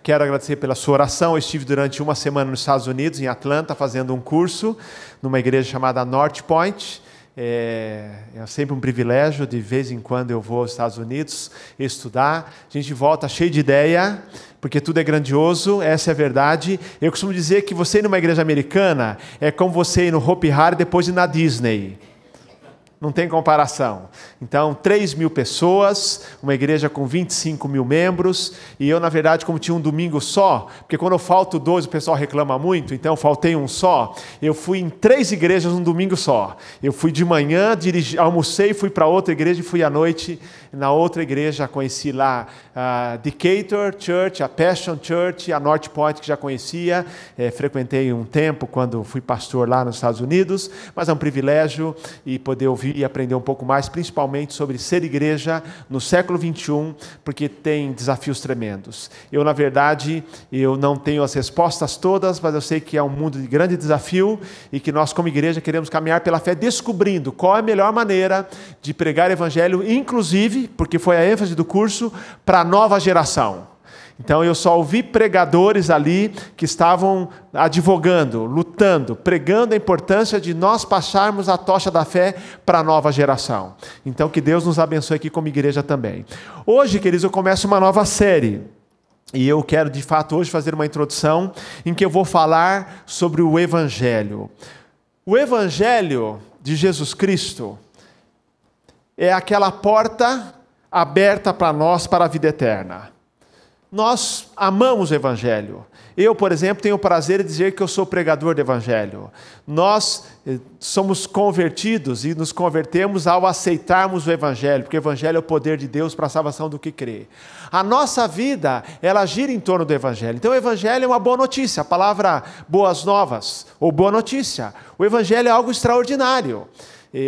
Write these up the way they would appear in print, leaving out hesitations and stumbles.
Quero agradecer pela sua oração. Eu estive durante uma semana nos Estados Unidos, em Atlanta, fazendo um curso numa igreja chamada North Point. É sempre um privilégio, de vez em quando eu vou aos Estados Unidos estudar. A gente volta cheio de ideia, porque tudo é grandioso, essa é a verdade. Eu costumo dizer que você ir numa igreja americana é como você ir no Hopi Hari e depois ir na Disney. Não tem comparação. Então, 3.000 pessoas, uma igreja com 25 mil membros, e eu, na verdade, como tinha um domingo só, porque quando eu falto 12 o pessoal reclama muito, então eu faltei um só, eu fui em 3 igrejas num domingo só. Eu fui de manhã, almocei, fui para outra igreja e fui à noite na outra igreja. Conheci lá a Decatur Church, a Passion Church, a North Point, que já conhecia, frequentei um tempo quando fui pastor lá nos Estados Unidos, mas é um privilégio e poder ouvir e aprender um pouco mais, principalmente sobre ser igreja no século XXI, porque tem desafios tremendos. Eu, na verdade, eu não tenho as respostas todas, mas eu sei que é um mundo de grande desafio e que nós, como igreja, queremos caminhar pela fé, descobrindo qual é a melhor maneira de pregar o evangelho, inclusive, porque foi a ênfase do curso, para a nova geração. Então, eu só ouvi pregadores ali que estavam advogando, lutando, pregando a importância de nós passarmos a tocha da fé para a nova geração. Então, que Deus nos abençoe aqui como igreja também. Hoje, queridos, eu começo uma nova série. E eu quero, de fato, hoje fazer uma introdução em que eu vou falar sobre o Evangelho. O Evangelho de Jesus Cristo é aquela porta aberta para nós para a vida eterna. Nós amamos o Evangelho. Eu, por exemplo, tenho o prazer de dizer que eu sou pregador do Evangelho. Nós somos convertidos e nos convertemos ao aceitarmos o Evangelho, porque o Evangelho é o poder de Deus para a salvação do que crê. A nossa vida, ela gira em torno do Evangelho. Então o Evangelho é uma boa notícia, a palavra boas novas, ou boa notícia. O Evangelho é algo extraordinário.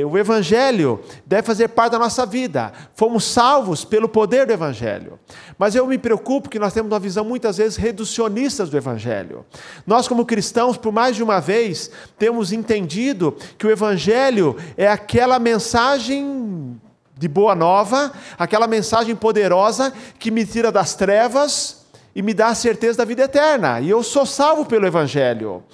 O Evangelho deve fazer parte da nossa vida. Fomos salvos pelo poder do Evangelho. Mas eu me preocupo que nós temos uma visão muitas vezes reducionista do Evangelho. Nós, como cristãos, por mais de uma vez, temos entendido que o Evangelho é aquela mensagem de boa nova, aquela mensagem poderosa que me tira das trevas e me dá a certeza da vida eterna. E eu sou salvo pelo Evangelho.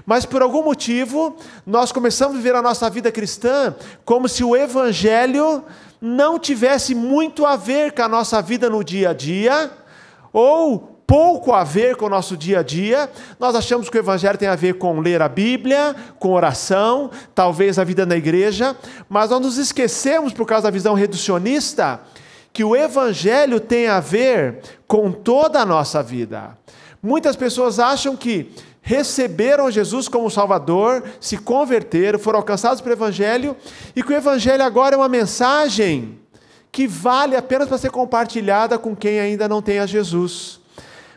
Mas por algum motivo, nós começamos a viver a nossa vida cristã como se o Evangelho não tivesse muito a ver com a nossa vida no dia a dia, ou pouco a ver com o nosso dia a dia. Nós achamos que o Evangelho tem a ver com ler a Bíblia, com oração, talvez a vida na igreja, mas nós nos esquecemos, por causa da visão reducionista, que o Evangelho tem a ver com toda a nossa vida. Muitas pessoas acham que receberam Jesus como Salvador, se converteram, foram alcançados pelo Evangelho, e que o Evangelho agora é uma mensagem que vale apenas para ser compartilhada com quem ainda não tem a Jesus.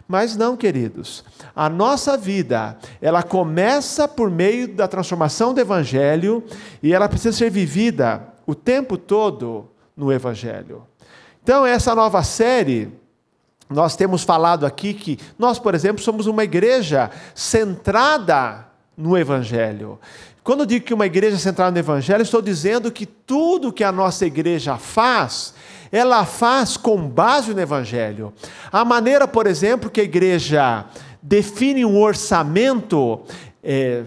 Mas não, queridos, a nossa vida, ela começa por meio da transformação do Evangelho, e ela precisa ser vivida o tempo todo no Evangelho. Então, essa nova série, nós temos falado aqui que nós, por exemplo, somos uma igreja centrada no Evangelho. Quando eu digo que uma igreja centrada no Evangelho, estou dizendo que tudo que a nossa igreja faz, ela faz com base no Evangelho. A maneira, por exemplo, que a igreja define um orçamento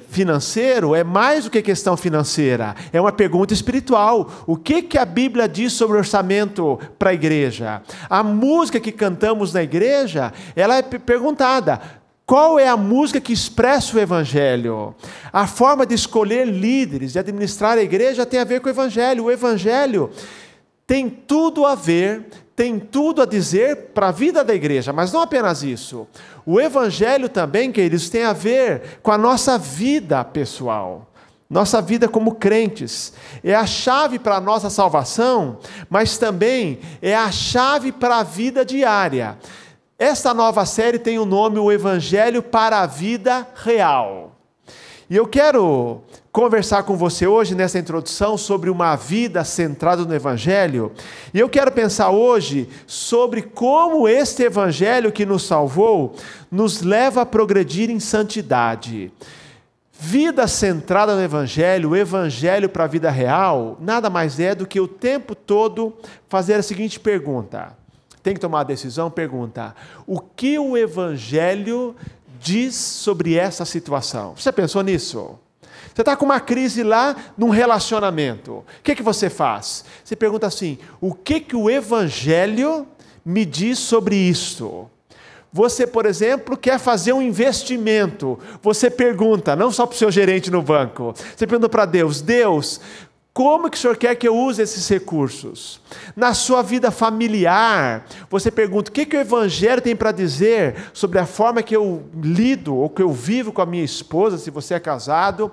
financeiro é mais do que questão financeira, é uma pergunta espiritual. O que a Bíblia diz sobre orçamento para a igreja? A música que cantamos na igreja, ela é perguntada: qual é a música que expressa o Evangelho? A forma de escolher líderes, de administrar a igreja tem a ver com o Evangelho. O Evangelho tem tudo a ver, tem tudo a dizer para a vida da igreja, mas não apenas isso. O Evangelho também, queridos, tem a ver com a nossa vida pessoal, nossa vida como crentes. É a chave para a nossa salvação, mas também é a chave para a vida diária. Esta nova série tem o nome O Evangelho para a Vida Real. E eu quero conversar com você hoje nessa introdução sobre uma vida centrada no Evangelho. E eu quero pensar hoje sobre como este Evangelho que nos salvou nos leva a progredir em santidade. Vida centrada no Evangelho, o Evangelho para a vida real, nada mais é do que o tempo todo fazer a seguinte pergunta: tem que tomar a decisão, pergunta: o que o Evangelho diz sobre essa situação? Você pensou nisso? Você está com uma crise lá num relacionamento. O que você faz? Você pergunta assim: o que o Evangelho me diz sobre isto? Você, por exemplo, quer fazer um investimento. Você pergunta, não só para o seu gerente no banco, você pergunta para Deus: Deus, como que o Senhor quer que eu use esses recursos? Na sua vida familiar, você pergunta: o que o Evangelho tem para dizer sobre a forma que eu lido ou que eu vivo com a minha esposa, se você é casado?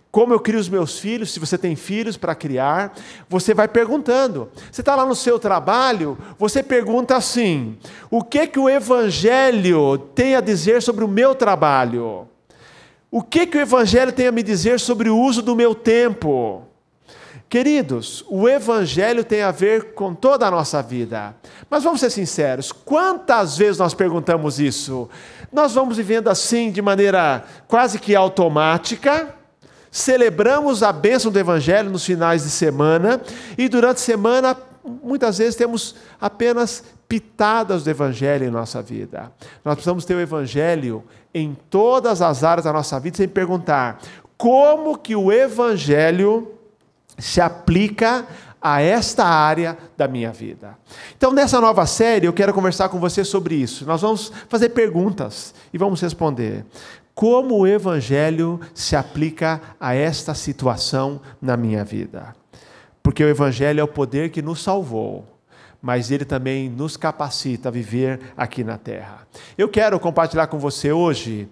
Como eu crio os meus filhos, se você tem filhos para criar? Você vai perguntando. Você está lá no seu trabalho, você pergunta assim: o que o Evangelho tem a dizer sobre o meu trabalho? O que o Evangelho tem a me dizer sobre o uso do meu tempo? Queridos, o Evangelho tem a ver com toda a nossa vida. Mas vamos ser sinceros, quantas vezes nós perguntamos isso? Nós vamos vivendo assim, de maneira quase que automática, celebramos a bênção do Evangelho nos finais de semana, e durante a semana, muitas vezes temos apenas pitadas do Evangelho em nossa vida. Nós precisamos ter o Evangelho em todas as áreas da nossa vida, sem perguntar: como que o Evangelho se aplica a esta área da minha vida? Então, nessa nova série, eu quero conversar com você sobre isso. Nós vamos fazer perguntas e vamos responder. Como o Evangelho se aplica a esta situação na minha vida? Porque o Evangelho é o poder que nos salvou, mas ele também nos capacita a viver aqui na terra. Eu quero compartilhar com você hoje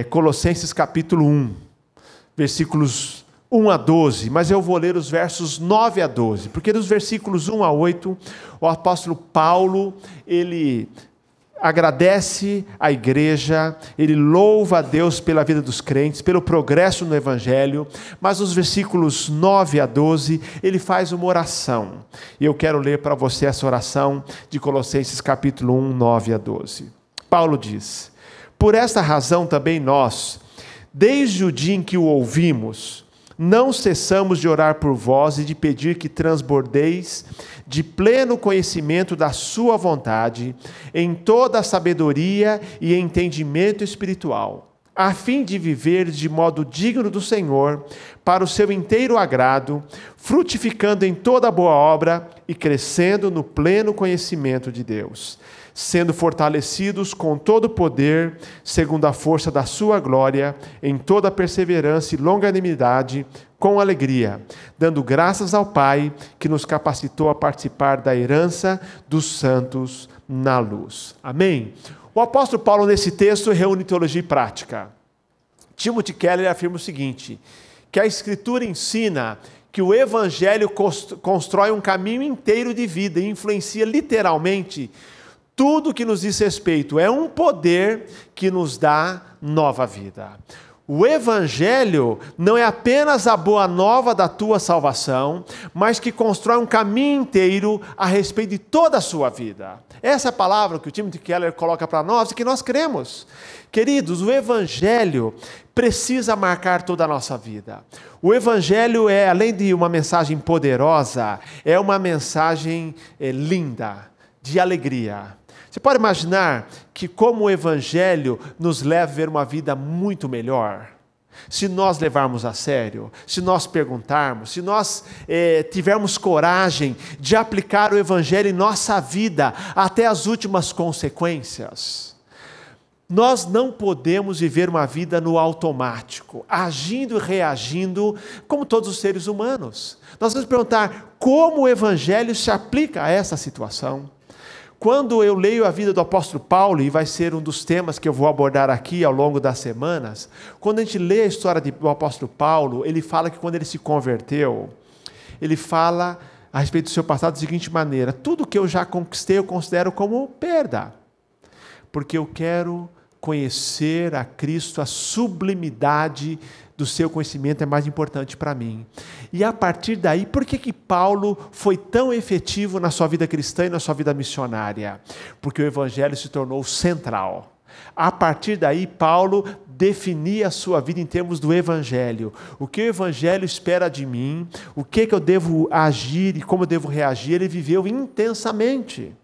Colossenses capítulo 1, versículos 1 a 12, mas eu vou ler os versos 9 a 12, porque nos versículos 1 a 8, o apóstolo Paulo, ele agradece a igreja, ele louva a Deus pela vida dos crentes, pelo progresso no Evangelho, mas nos versículos 9 a 12, ele faz uma oração. E eu quero ler para você essa oração de Colossenses capítulo 1, 9 a 12. Paulo diz: por esta razão também nós, desde o dia em que o ouvimos, não cessamos de orar por vós e de pedir que transbordeis de pleno conhecimento da sua vontade, em toda a sabedoria e entendimento espiritual, a fim de viver de modo digno do Senhor, para o seu inteiro agrado, frutificando em toda boa obra e crescendo no pleno conhecimento de Deus, sendo fortalecidos com todo o poder, segundo a força da sua glória, em toda perseverança e longanimidade, com alegria, dando graças ao Pai, que nos capacitou a participar da herança dos santos na luz. Amém? O apóstolo Paulo, nesse texto, reúne teologia e prática. Timothy Keller afirma o seguinte, que a Escritura ensina que o Evangelho constrói um caminho inteiro de vida e influencia literalmente tudo que nos diz respeito. É um poder que nos dá nova vida. O Evangelho não é apenas a boa nova da tua salvação, mas que constrói um caminho inteiro a respeito de toda a sua vida. Essa é a palavra que o Timothy Keller coloca para nós e que nós cremos. Queridos, o Evangelho precisa marcar toda a nossa vida. O Evangelho é, além de uma mensagem poderosa, é uma mensagem linda, de alegria. Você pode imaginar que como o Evangelho nos leva a ver uma vida muito melhor? Se nós levarmos a sério, se nós perguntarmos, se nós tivermos coragem de aplicar o Evangelho em nossa vida até as últimas consequências. Nós não podemos viver uma vida no automático, agindo e reagindo como todos os seres humanos. Nós vamos perguntar como o Evangelho se aplica a essa situação. Quando eu leio a vida do apóstolo Paulo, e vai ser um dos temas que eu vou abordar aqui ao longo das semanas, quando a gente lê a história do apóstolo Paulo, ele fala que quando ele se converteu, ele fala a respeito do seu passado da seguinte maneira: tudo que eu já conquistei eu considero como perda, porque eu quero conhecer a Cristo, a sublimidade do seu conhecimento é mais importante para mim. E a partir daí, por que Paulo foi tão efetivo na sua vida cristã e na sua vida missionária? Porque o Evangelho se tornou central. A partir daí, Paulo definia a sua vida em termos do Evangelho. O que o Evangelho espera de mim, o que eu devo agir e como eu devo reagir, ele viveu intensamente.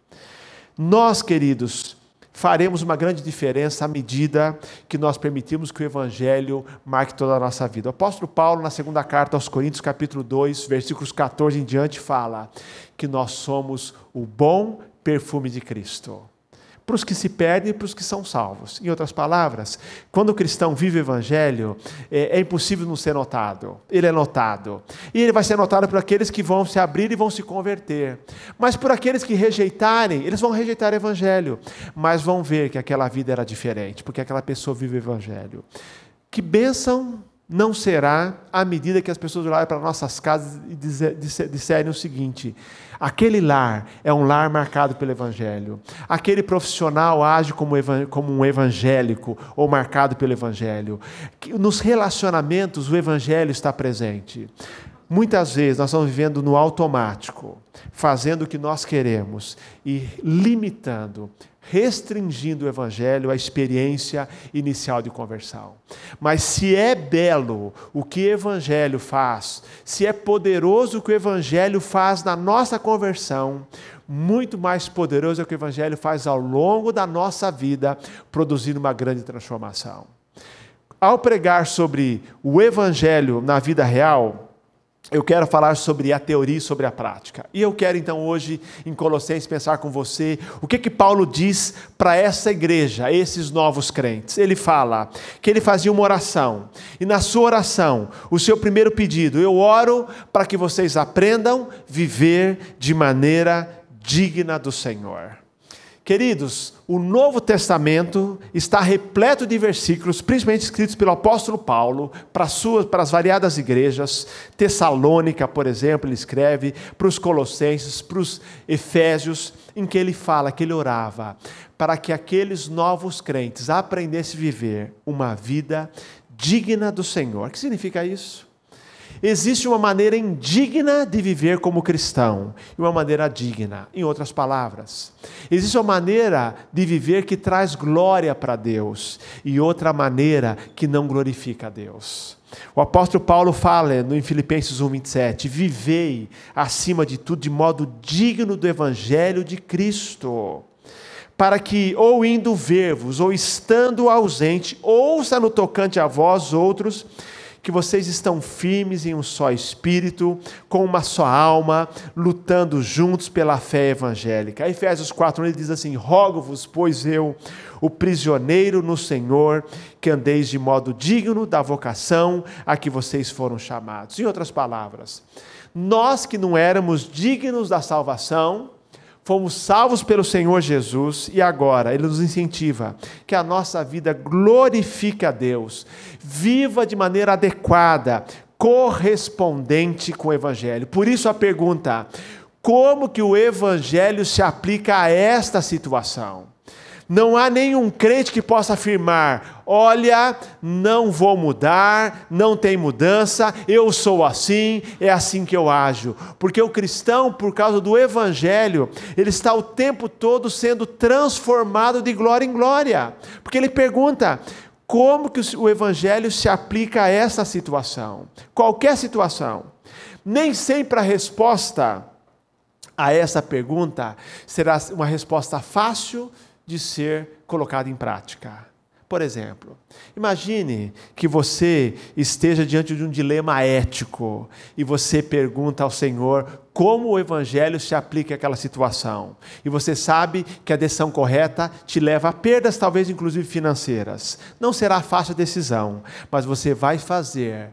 Nós, queridos, faremos uma grande diferença à medida que nós permitirmos que o Evangelho marque toda a nossa vida. O apóstolo Paulo, na segunda carta aos Coríntios, capítulo 2, versículos 14 em diante, fala que nós somos o bom perfume de Cristo. Para os que se perdem e para os que são salvos. Em outras palavras, quando o cristão vive o Evangelho, é impossível não ser notado. Ele é notado. E ele vai ser notado por aqueles que vão se abrir e vão se converter. Mas por aqueles que rejeitarem, eles vão rejeitar o Evangelho. Mas vão ver que aquela vida era diferente, porque aquela pessoa vive o Evangelho. Que bênção não será à medida que as pessoas olharem para nossas casas e disserem o seguinte: aquele lar é um lar marcado pelo Evangelho. Aquele profissional age como um evangélico ou marcado pelo Evangelho. Nos relacionamentos o Evangelho está presente. Muitas vezes nós estamos vivendo no automático, fazendo o que nós queremos e limitando, restringindo o Evangelho à experiência inicial de conversão. Mas se é belo o que o Evangelho faz, se é poderoso o que o Evangelho faz na nossa conversão, muito mais poderoso é o que o Evangelho faz ao longo da nossa vida, produzindo uma grande transformação. Ao pregar sobre o Evangelho na vida real, eu quero falar sobre a teoria e sobre a prática. E eu quero então hoje, em Colossenses, pensar com você o que Paulo diz para essa igreja, esses novos crentes. Ele fala que ele fazia uma oração. E na sua oração, o seu primeiro pedido: eu oro para que vocês aprendam a viver de maneira digna do Senhor. Queridos, o Novo Testamento está repleto de versículos, principalmente escritos pelo apóstolo Paulo, para as variadas igrejas. Tessalônica, por exemplo, ele escreve, para os Colossenses, para os Efésios, em que ele fala que ele orava para que aqueles novos crentes aprendessem a viver uma vida digna do Senhor. O que significa isso? Existe uma maneira indigna de viver como cristão e uma maneira digna. Em outras palavras, existe uma maneira de viver que traz glória para Deus e outra maneira que não glorifica a Deus. O apóstolo Paulo fala em Filipenses 1:27, vivei acima de tudo de modo digno do Evangelho de Cristo, para que, ou indo ver-vos, ou estando ausente, ouça no tocante a vós outros, que vocês estão firmes em um só espírito, com uma só alma, lutando juntos pela fé evangélica. A Efésios 4, ele diz assim: rogo-vos, pois eu, o prisioneiro no Senhor, que andeis de modo digno da vocação a que vocês foram chamados. Em outras palavras, nós que não éramos dignos da salvação, fomos salvos pelo Senhor Jesus e agora Ele nos incentiva que a nossa vida glorifique a Deus, viva de maneira adequada, correspondente com o Evangelho. Por isso a pergunta: como que o Evangelho se aplica a esta situação? Não há nenhum crente que possa afirmar: olha, não vou mudar, não tem mudança, eu sou assim, é assim que eu ajo. Porque o cristão, por causa do Evangelho, ele está o tempo todo sendo transformado de glória em glória. Porque ele pergunta: como que o Evangelho se aplica a essa situação? Qualquer situação. Nem sempre a resposta a essa pergunta será uma resposta fácil de ser colocado em prática. Por exemplo, imagine que você esteja diante de um dilema ético e você pergunta ao Senhor como o Evangelho se aplica àquela situação. E você sabe que a decisão correta te leva a perdas, talvez inclusive financeiras. Não será fácil a decisão, mas você vai fazer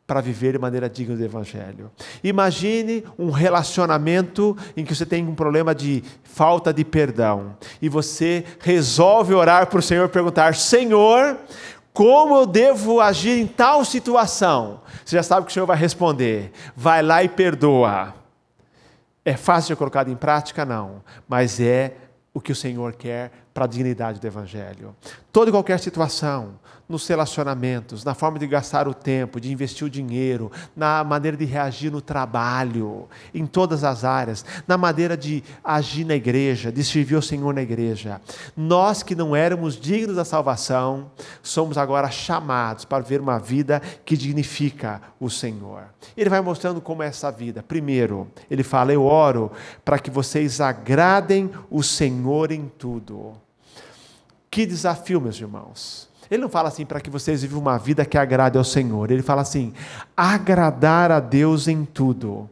para viver de maneira digna do Evangelho. Imagine um relacionamento em que você tem um problema de falta de perdão e você resolve orar para o Senhor e perguntar: Senhor, como eu devo agir em tal situação? Você já sabe que o Senhor vai responder: vai lá e perdoa. É fácil de ser colocado em prática? Não, mas é o que o Senhor quer para a dignidade do Evangelho. toda e qualquer situação, nos relacionamentos, na forma de gastar o tempo, de investir o dinheiro, na maneira de reagir no trabalho, em todas as áreas, na maneira de agir na igreja, de servir ao Senhor na igreja. Nós que não éramos dignos da salvação, somos agora chamados para ver uma vida que dignifica o Senhor. Ele vai mostrando como é essa vida. Primeiro, ele fala: eu oro para que vocês agradem o Senhor em tudo. Que desafio, meus irmãos. Ele não fala assim para que vocês vivam uma vida que agrade ao Senhor. Ele fala assim: agradar a Deus em tudo.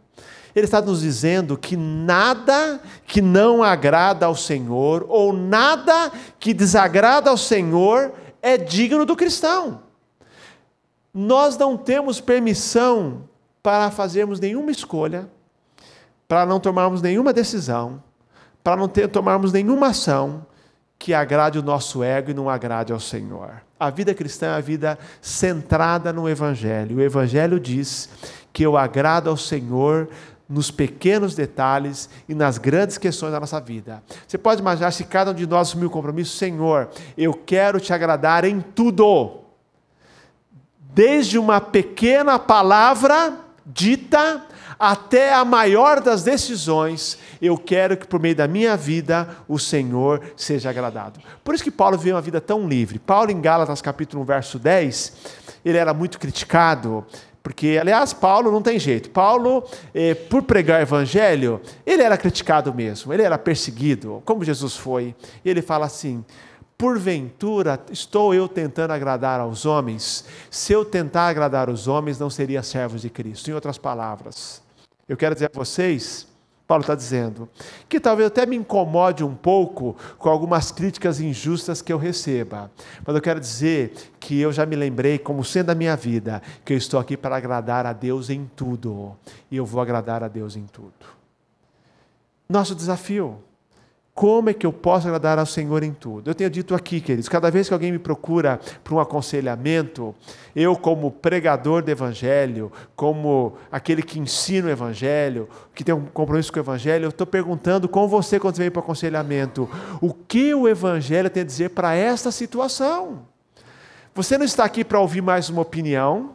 Ele está nos dizendo que nada que não agrada ao Senhor, ou nada que desagrada ao Senhor, é digno do cristão. Nós não temos permissão para fazermos nenhuma escolha, para não tomarmos nenhuma decisão, para não tomarmos nenhuma ação que agrade o nosso ego e não agrade ao Senhor. A vida cristã é a vida centrada no Evangelho. O Evangelho diz que eu agrado ao Senhor nos pequenos detalhes e nas grandes questões da nossa vida. Você pode imaginar, se cada um de nós assumir o compromisso: Senhor, eu quero te agradar em tudo. Desde uma pequena palavra dita até a maior das decisões, eu quero que por meio da minha vida o Senhor seja agradado. Por isso que Paulo viveu uma vida tão livre. Paulo, em Gálatas capítulo 1, verso 10, ele era muito criticado, porque, aliás, Paulo não tem jeito. Paulo, por pregar o evangelho, ele era criticado mesmo, ele era perseguido, como Jesus foi. E ele fala assim: porventura estou eu tentando agradar aos homens? Se eu tentar agradar os homens, não seria servo de Cristo. Em outras palavras, eu quero dizer a vocês, Paulo está dizendo, que talvez até me incomode um pouco com algumas críticas injustas que eu receba, mas eu quero dizer que eu já me lembrei, como sendo a minha vida, que eu estou aqui para agradar a Deus em tudo, e eu vou agradar a Deus em tudo. Nosso desafio: como é que eu posso agradar ao Senhor em tudo? Eu tenho dito aqui, queridos, cada vez que alguém me procura para um aconselhamento, eu, como pregador do Evangelho, como aquele que ensina o Evangelho, que tem um compromisso com o Evangelho, eu estou perguntando com você, quando você vem para o aconselhamento, o que o Evangelho tem a dizer para esta situação? Você não está aqui para ouvir mais uma opinião,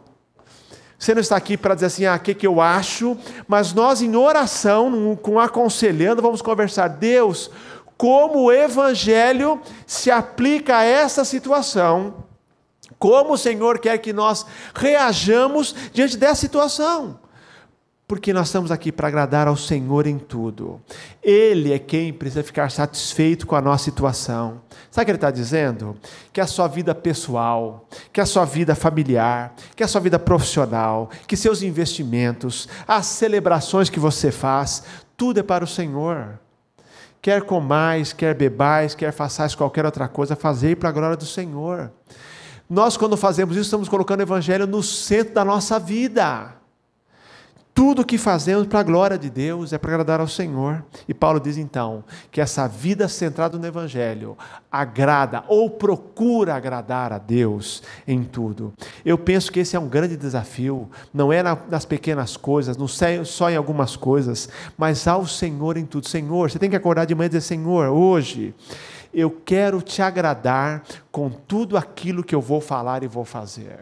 você não está aqui para dizer assim: o que eu acho, mas nós, em oração, com aconselhando, vamos conversar. Deus, como o Evangelho se aplica a essa situação, como o Senhor quer que nós reajamos diante dessa situação, porque nós estamos aqui para agradar ao Senhor em tudo. Ele é quem precisa ficar satisfeito com a nossa situação. Sabe o que ele está dizendo? Que a sua vida pessoal, que a sua vida familiar, que a sua vida profissional, que seus investimentos, as celebrações que você faz, tudo é para o Senhor. Quer comais, quer bebais, quer façais qualquer outra coisa, fazei para a glória do Senhor. Nós, quando fazemos isso, estamos colocando o Evangelho no centro da nossa vida. Tudo o que fazemos para a glória de Deus é para agradar ao Senhor. E Paulo diz então que essa vida centrada no Evangelho agrada ou procura agradar a Deus em tudo. Eu penso que esse é um grande desafio, não é nas pequenas coisas, não só em algumas coisas, mas ao Senhor em tudo. Senhor, você tem que acordar de manhã e dizer: Senhor, hoje eu quero te agradar com tudo aquilo que eu vou falar e vou fazer.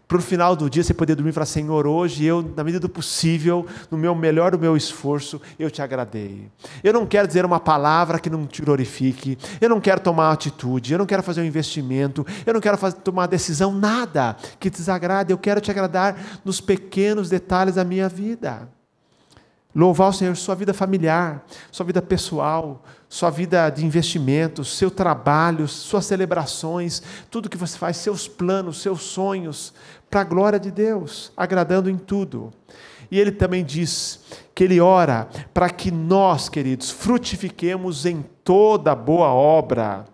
Para o final do dia você poder dormir e falar: Senhor, hoje eu, na medida do possível, no meu melhor do meu esforço, eu te agradei. Eu não quero dizer uma palavra que não te glorifique, eu não quero tomar uma atitude, eu não quero fazer um investimento, eu não quero tomar uma decisão, nada que te desagrade. Eu quero te agradar nos pequenos detalhes da minha vida. Louvar o Senhor, sua vida familiar, sua vida pessoal, sua vida de investimentos, seu trabalho, suas celebrações, tudo que você faz, seus planos, seus sonhos, para a glória de Deus, agradando em tudo. E ele também diz que ele ora para que nós, queridos, frutifiquemos em toda boa obra.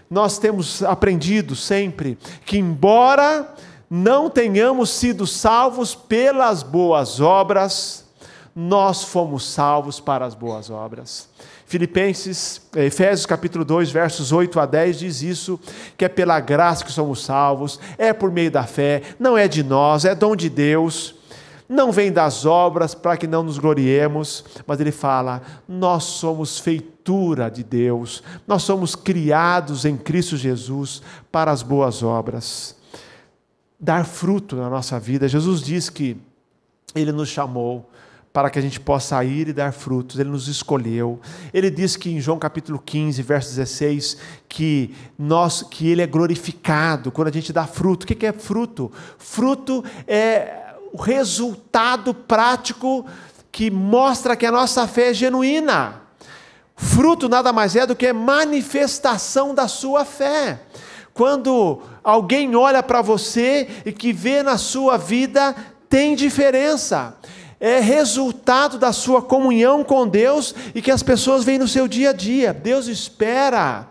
Nós temos aprendido sempre que, embora não tenhamos sido salvos pelas boas obras, nós fomos salvos para as boas obras. Efésios capítulo 2, versos 8 a 10 diz isso, que é pela graça que somos salvos, é por meio da fé, não é de nós, é dom de Deus. não vem das obras para que não nos gloriemos, mas ele fala, nós somos feitura de Deus, nós somos criados em Cristo Jesus para as boas obras. Dar fruto na nossa vida. Jesus diz que Ele nos chamou para que a gente possa ir e dar frutos, Ele nos escolheu. Ele diz que em João capítulo 15, verso 16, que Ele é glorificado quando a gente dá fruto. O que é fruto? Fruto é o resultado prático que mostra que a nossa fé é genuína. Fruto nada mais é do que manifestação da sua fé. Quando alguém olha para você e que vê na sua vida, tem diferença. É resultado da sua comunhão com Deus e que as pessoas veem no seu dia a dia. Deus espera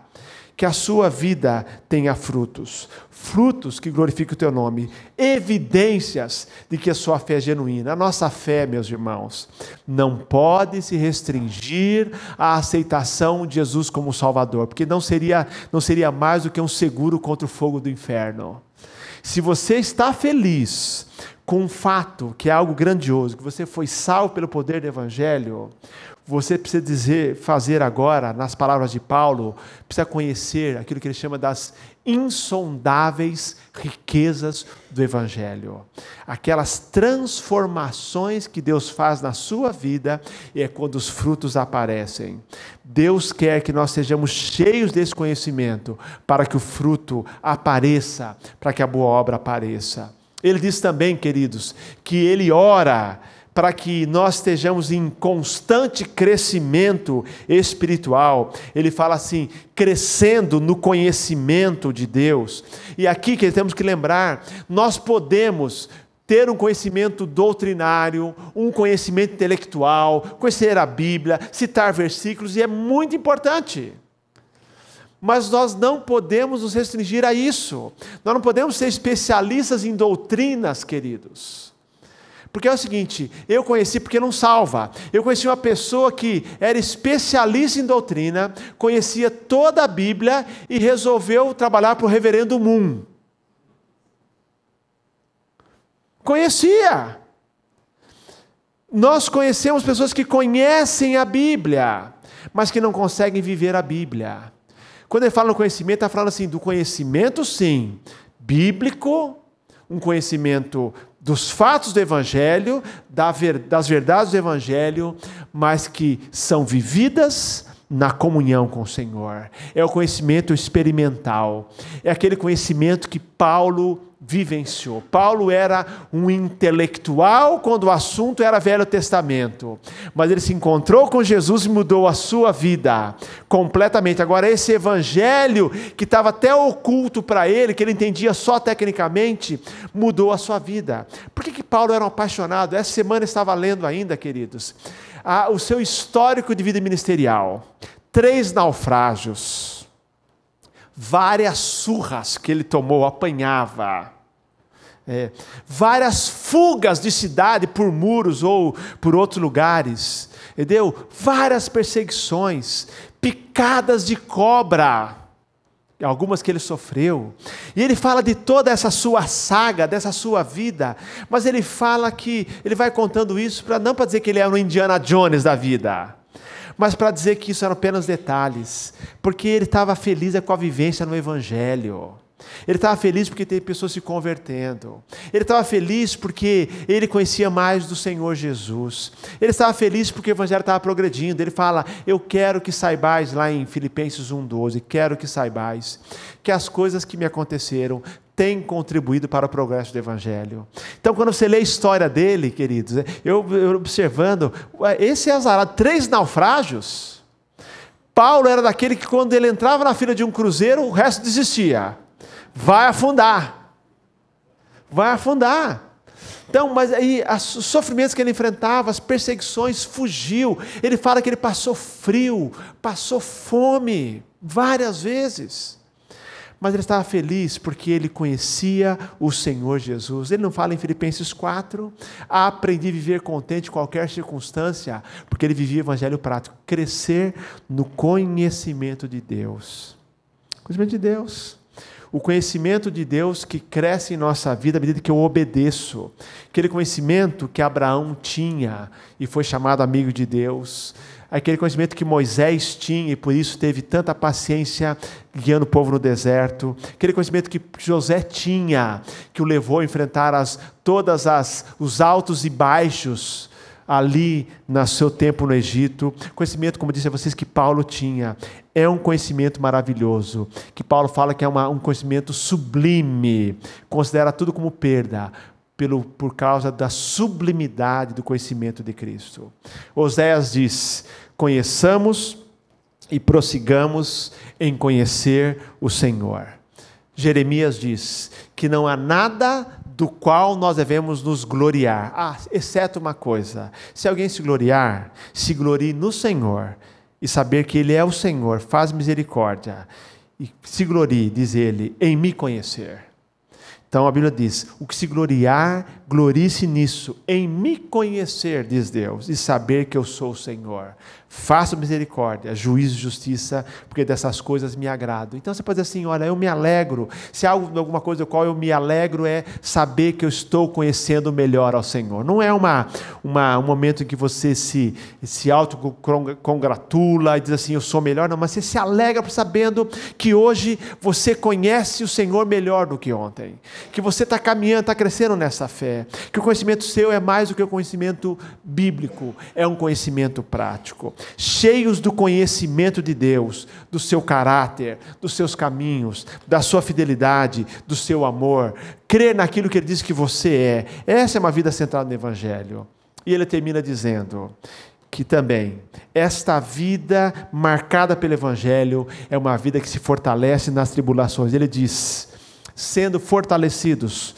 que a sua vida tenha frutos. Frutos que glorifiquem o teu nome. Evidências de que a sua fé é genuína. A nossa fé, meus irmãos, não pode se restringir à aceitação de Jesus como Salvador, porque não seria mais do que um seguro contra o fogo do inferno. Se você está feliz com um fato que é algo grandioso, que você foi salvo pelo poder do Evangelho, você precisa fazer agora, nas palavras de Paulo, precisa conhecer aquilo que ele chama das insondáveis riquezas do Evangelho. Aquelas transformações que Deus faz na sua vida, e é quando os frutos aparecem. Deus quer que nós sejamos cheios desse conhecimento, para que o fruto apareça, para que a boa obra apareça. Ele diz também, queridos, que Ele ora para que nós estejamos em constante crescimento espiritual. Ele fala assim, crescendo no conhecimento de Deus. E aqui que temos que lembrar, nós podemos ter um conhecimento doutrinário, um conhecimento intelectual, conhecer a Bíblia, citar versículos, e é muito importante. Mas nós não podemos nos restringir a isso. Nós não podemos ser especialistas em doutrinas, queridos. Porque é o seguinte, eu conheci porque não salva. Eu conheci uma pessoa que era especialista em doutrina, conhecia toda a Bíblia e resolveu trabalhar para o reverendo Moon. Conhecia. Nós conhecemos pessoas que conhecem a Bíblia, mas que não conseguem viver a Bíblia. Quando ele fala no conhecimento, está falando assim, do conhecimento sim, bíblico, um conhecimento dos fatos do Evangelho, das verdades do Evangelho, mas que são vividas na comunhão com o Senhor. É o conhecimento experimental, é aquele conhecimento que Paulo vivenciou. Paulo era um intelectual quando o assunto era Velho Testamento, mas ele se encontrou com Jesus e mudou a sua vida completamente. Agora esse evangelho que estava até oculto para ele, que ele entendia só tecnicamente, mudou a sua vida. Por que Paulo era um apaixonado? Essa semana eu estava lendo ainda, queridos, o seu histórico de vida ministerial. 3 naufrágios, várias surras que ele tomou, apanhava, várias fugas de cidade por muros ou por outros lugares, entendeu? Várias perseguições, picadas de cobra, algumas que ele sofreu, e ele fala de toda essa sua saga, dessa sua vida, mas ele fala que, ele vai contando isso, não para dizer que ele é um Indiana Jones da vida, mas para dizer que isso eram apenas detalhes, porque ele estava feliz com a vivência no Evangelho. Ele estava feliz porque tem pessoas se convertendo. Ele estava feliz porque ele conhecia mais do Senhor Jesus. Ele estava feliz porque o Evangelho estava progredindo. Ele fala, eu quero que saibais, lá em Filipenses 1,12, quero que saibais que as coisas que me aconteceram têm contribuído para o progresso do Evangelho. Então, quando você lê a história dele, queridos, eu observando, esse é azarado, 3 naufrágios. Paulo era daquele que quando ele entrava na fila de um cruzeiro, o resto desistia. Vai afundar. Vai afundar. Então, mas aí, os sofrimentos que ele enfrentava, as perseguições, fugiu. Ele fala que ele passou frio, passou fome, várias vezes. Mas ele estava feliz porque ele conhecia o Senhor Jesus. Ele não fala em Filipenses 4, aprendi a viver contente em qualquer circunstância, porque ele vivia o evangelho prático, crescer no conhecimento de Deus. Conhecimento de Deus. o conhecimento de Deus que cresce em nossa vida à medida que eu obedeço. Aquele conhecimento que Abraão tinha e foi chamado amigo de Deus. Aquele conhecimento que Moisés tinha e por isso teve tanta paciência guiando o povo no deserto. Aquele conhecimento que José tinha, que o levou a enfrentar os altos e baixos ali no seu tempo no Egito. Conhecimento, como disse a vocês, que Paulo tinha. É um conhecimento maravilhoso, que Paulo fala que é um conhecimento sublime, considera tudo como perda, por causa da sublimidade do conhecimento de Cristo. Oséias diz: conheçamos e prossigamos em conhecer o Senhor. Jeremias diz que não há nada do qual nós devemos nos gloriar, exceto uma coisa: se alguém se gloriar, se glorie no Senhor, e saber que Ele é o Senhor, faz misericórdia, e se glorie, diz Ele, em me conhecer. Então a Bíblia diz: o que se gloriar, glorie-se nisso, em me conhecer, diz Deus, e saber que eu sou o Senhor. Faço misericórdia, juízo e justiça, porque dessas coisas me agrado. Então você pode dizer assim: olha, eu me alegro. Se há alguma coisa do qual eu me alegro é saber que eu estou conhecendo melhor ao Senhor. Não é um momento em que você se autocongratula e diz assim: eu sou melhor. Não, mas você se alegra sabendo que hoje você conhece o Senhor melhor do que ontem. Que você está caminhando, está crescendo nessa fé. Que o conhecimento seu é mais do que o conhecimento bíblico, é um conhecimento prático. Cheios do conhecimento de Deus, do seu caráter, dos seus caminhos, da sua fidelidade, do seu amor, crer naquilo que Ele diz que você é. Essa é uma vida centrada no Evangelho. E ele termina dizendo que também esta vida marcada pelo Evangelho é uma vida que se fortalece nas tribulações. Ele diz: sendo fortalecidos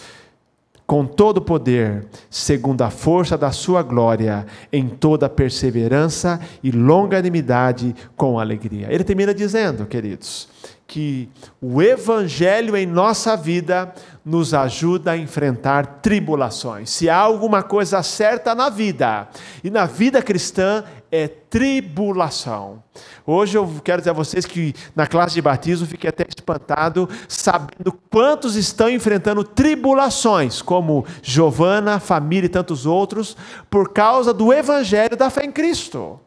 com todo o poder, segundo a força da sua glória, em toda perseverança e longanimidade com alegria. Ele termina dizendo, queridos, que o Evangelho em nossa vida nos ajuda a enfrentar tribulações. Se há alguma coisa certa na vida, e na vida cristã, é tribulação. Hoje eu quero dizer a vocês que na classe de batismo fiquei até espantado, sabendo quantos estão enfrentando tribulações, como Giovana, família e tantos outros, por causa do Evangelho da fé em Cristo.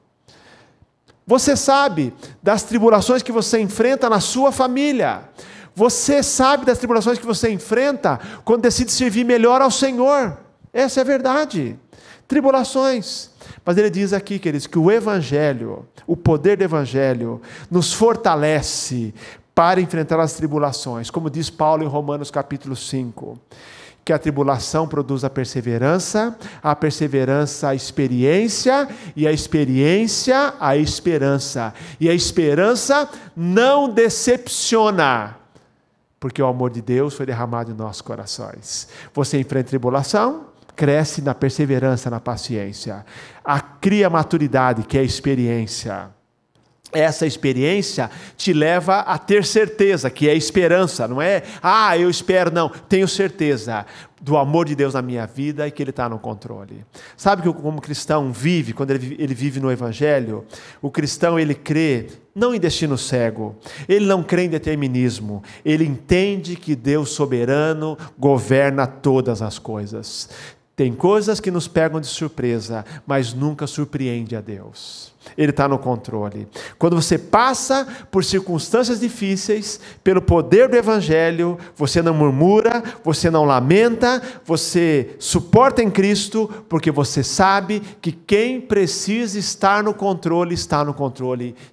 Você sabe das tribulações que você enfrenta na sua família. Você sabe das tribulações que você enfrenta quando decide servir melhor ao Senhor. Essa é a verdade. Tribulações. Mas ele diz aqui, queridos, que o Evangelho, o poder do Evangelho, nos fortalece para enfrentar as tribulações. Como diz Paulo em Romanos capítulo 5. Que a tribulação produz a perseverança a experiência, e a experiência a esperança. E a esperança não decepciona, porque o amor de Deus foi derramado em nossos corações. Você enfrenta tribulação, cresce na perseverança, na paciência. Cria maturidade, que é a experiência. Essa experiência te leva a ter certeza, que é esperança, não é? Eu espero, não, tenho certeza do amor de Deus na minha vida e que Ele está no controle. Sabe que como cristão vive, quando ele vive no Evangelho, o cristão ele crê não em destino cego, ele não crê em determinismo, ele entende que Deus soberano governa todas as coisas. Tem coisas que nos pegam de surpresa, mas nunca surpreende a Deus. Ele está no controle. Quando você passa por circunstâncias difíceis, pelo poder do Evangelho, você não murmura, você não lamenta, você suporta em Cristo, porque você sabe que quem precisa estar no controle,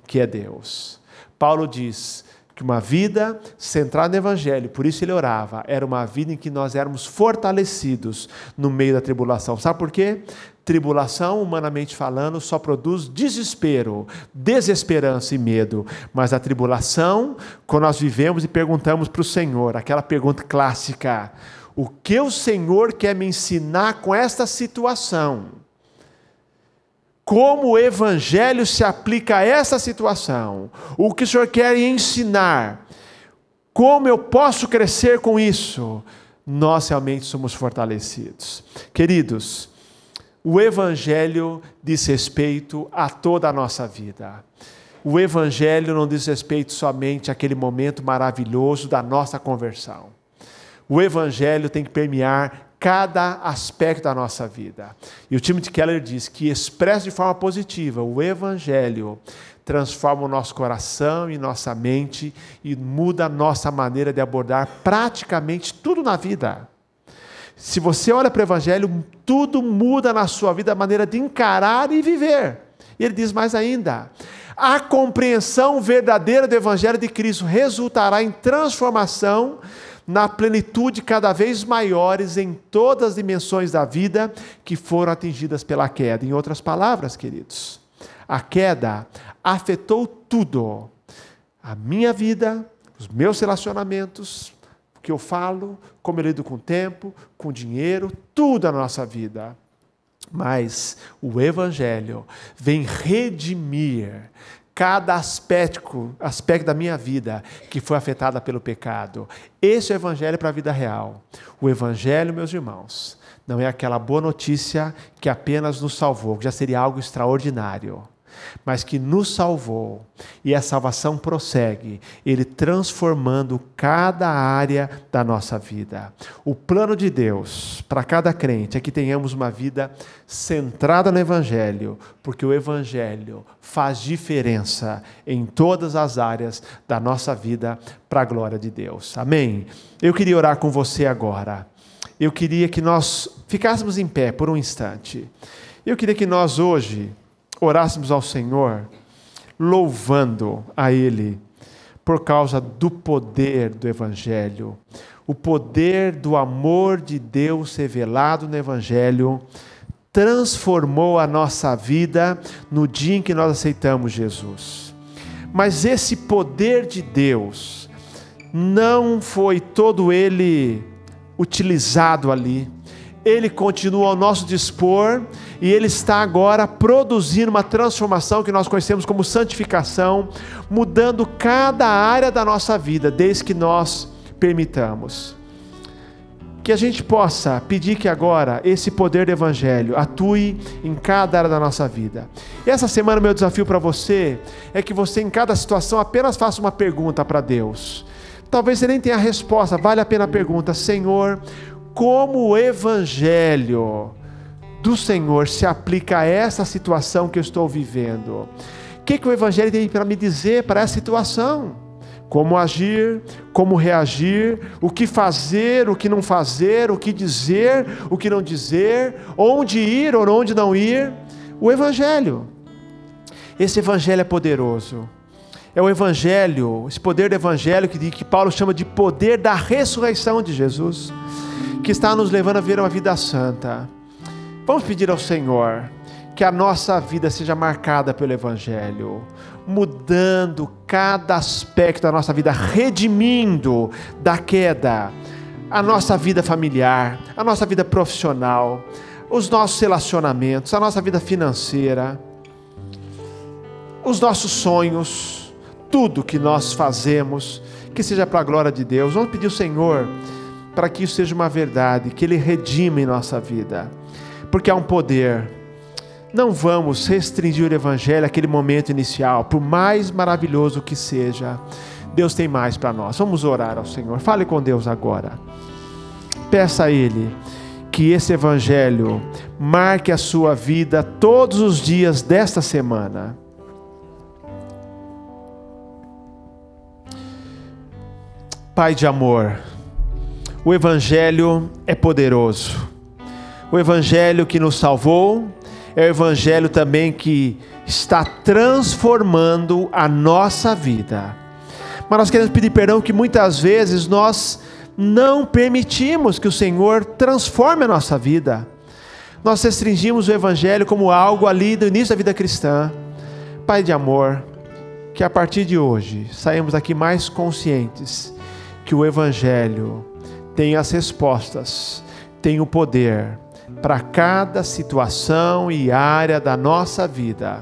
que é Deus. Paulo diz que uma vida centrada no Evangelho, por isso ele orava, era uma vida em que nós éramos fortalecidos no meio da tribulação. Sabe por quê? Tribulação, humanamente falando, só produz desespero, desesperança e medo. Mas a tribulação, quando nós vivemos e perguntamos para o Senhor, aquela pergunta clássica: o que o Senhor quer me ensinar com esta situação? Como o Evangelho se aplica a essa situação? O que o Senhor quer ensinar? Como eu posso crescer com isso? Nós realmente somos fortalecidos. Queridos, o Evangelho diz respeito a toda a nossa vida. o Evangelho não diz respeito somente àquele momento maravilhoso da nossa conversão. O Evangelho tem que permear cada aspecto da nossa vida. E o Timothy Keller diz que expressa de forma positiva, o Evangelho transforma o nosso coração e nossa mente e muda a nossa maneira de abordar praticamente tudo na vida. Se você olha para o Evangelho, tudo muda na sua vida, a maneira de encarar e viver. E ele diz mais ainda, a compreensão verdadeira do Evangelho de Cristo resultará em transformação na plenitude cada vez maiores em todas as dimensões da vida que foram atingidas pela queda. Em outras palavras, queridos, a queda afetou tudo. A minha vida, os meus relacionamentos, o que eu falo, como eu lido com o tempo, com o dinheiro, tudo na nossa vida. Mas o Evangelho vem redimir cada aspecto da minha vida que foi afetada pelo pecado. Esse é o Evangelho para a vida real. O Evangelho, meus irmãos, não é aquela boa notícia que apenas nos salvou, que já seria algo extraordinário, mas que nos salvou, e a salvação prossegue, Ele transformando cada área da nossa vida. O plano de Deus para cada crente é que tenhamos uma vida centrada no Evangelho, porque o Evangelho faz diferença em todas as áreas da nossa vida para a glória de Deus. Amém? Eu queria orar com você agora. Eu queria que nós ficássemos em pé por um instante. Eu queria que nós hoje orássemos ao Senhor, louvando a Ele, por causa do poder do Evangelho, o poder do amor de Deus revelado no Evangelho, transformou a nossa vida no dia em que nós aceitamos Jesus. Mas esse poder de Deus não foi todo ele utilizado ali. Ele continua ao nosso dispor e Ele está agora produzindo uma transformação que nós conhecemos como santificação, mudando cada área da nossa vida, desde que nós permitamos. Que a gente possa pedir que agora esse poder do Evangelho atue em cada área da nossa vida. E essa semana o meu desafio para você é que você em cada situação apenas faça uma pergunta para Deus. Talvez você nem tenha a resposta, vale a pena a pergunta: Senhor, como o Evangelho do Senhor se aplica a essa situação que eu estou vivendo? O que o Evangelho tem para me dizer para essa situação? Como agir, como reagir, o que fazer, o que não fazer, o que dizer, o que não dizer, onde ir ou onde não ir? O Evangelho. Esse Evangelho é poderoso. É o Evangelho, esse poder do Evangelho que Paulo chama de poder da ressurreição de Jesus, que está nos levando a ver uma vida santa. Vamos pedir ao Senhor que a nossa vida seja marcada pelo Evangelho, mudando cada aspecto da nossa vida, redimindo da queda a nossa vida familiar, a nossa vida profissional, os nossos relacionamentos, a nossa vida financeira, os nossos sonhos, tudo que nós fazemos, que seja para a glória de Deus. Vamos pedir ao Senhor para que isso seja uma verdade, que Ele redima em nossa vida, porque há um poder. Não vamos restringir o Evangelho àquele momento inicial, por mais maravilhoso que seja. Deus tem mais para nós. Vamos orar ao Senhor. Fale com Deus agora. Peça a Ele que esse Evangelho marque a sua vida todos os dias desta semana. Pai de amor, o Evangelho é poderoso. O Evangelho que nos salvou é o Evangelho também que está transformando a nossa vida. Mas nós queremos pedir perdão que muitas vezes nós não permitimos que o Senhor transforme a nossa vida. Nós restringimos o Evangelho como algo ali do início da vida cristã. Pai de amor, que a partir de hoje saímos daqui mais conscientes que o Evangelho tem as respostas, tem o poder para cada situação e área da nossa vida.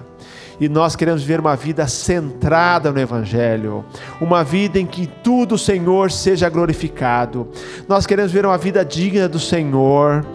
E nós queremos ver uma vida centrada no Evangelho, uma vida em que tudo o Senhor seja glorificado. Nós queremos ver uma vida digna do Senhor.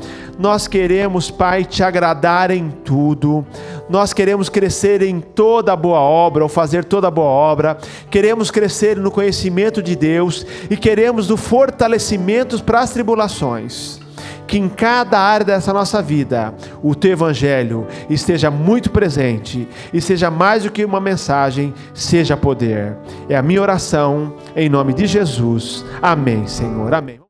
Nós queremos, Pai, te agradar em tudo. Nós queremos crescer em toda boa obra, ou fazer toda boa obra. Queremos crescer no conhecimento de Deus e queremos do fortalecimento para as tribulações. Que em cada área dessa nossa vida, o Teu Evangelho esteja muito presente e seja mais do que uma mensagem, seja poder. É a minha oração, em nome de Jesus. Amém, Senhor. Amém.